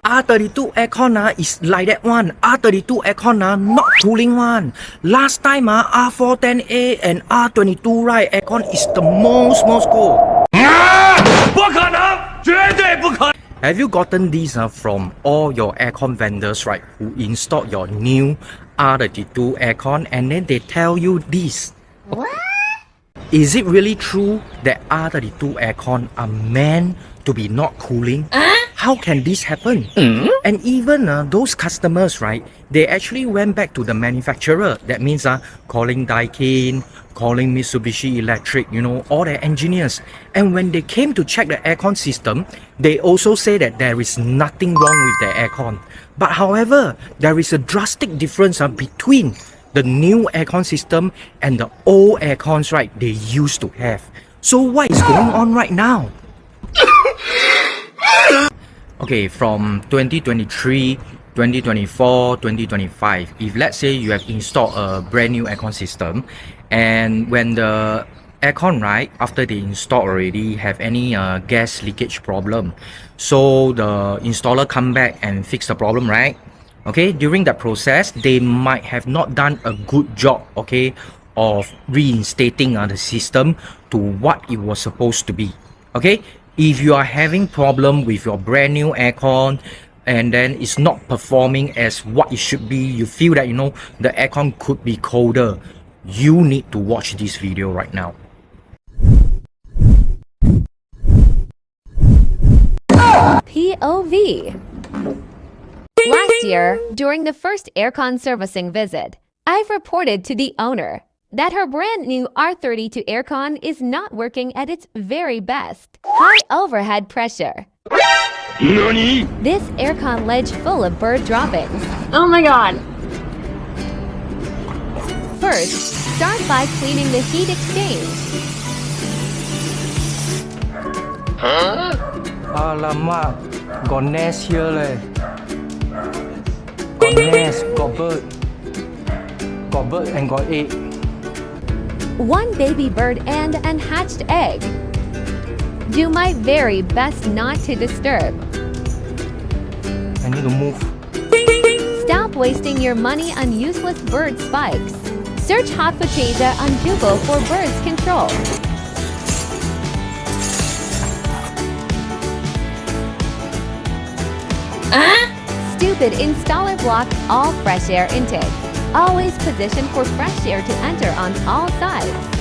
R32 aircon is like that one. R32 aircon not cooling one. Last time R410A and R22 right aircon is the most cold. 不可能，绝对不可能。 Have you gotten these from all your aircon vendors, right, who installed your new R32 aircon and then they tell you this? What? Is it really true that R32 aircon are meant to be not cooling? How can this happen? And even those customers, right, they actually went back to the manufacturer. That means calling Daikin, calling Mitsubishi Electric, you know, all their engineers. And when they came to check the aircon system, they also say that there is nothing wrong with the aircon. But however, there is a drastic difference between the new aircon system and the old aircons, right, they used to have. So what is going on right now? Okay, from 2023, 2024, 2025, if let's say you have installed a brand new aircon system and when the aircon, right, after they install already have any gas leakage problem, so the installer come back and fix the problem, right? Okay, during that process, they might have not done a good job, okay, of reinstating the system to what it was supposed to be. Okay, if you are having problem with your brand new aircon and then it's not performing as what it should be, you feel that, you know, the aircon could be colder, you need to watch this video right now. POV. Last year, during the first aircon servicing visit, I've reported to the owner that her brand new R32 aircon is not working at its very best. High overhead pressure. NANI? This aircon ledge full of bird droppings. Oh my god. First, start by cleaning the heat exchange. Alamak, got nest here leh. Got nest, got bird. Got bird and got egg. One baby bird and unhatched egg. Do my very best not to disturb. I need to move. Stop wasting your money on useless bird spikes. Search hot potato on Google for birds control. Stupid installer blocks all fresh air intake. Always position for fresh air to enter on all sides.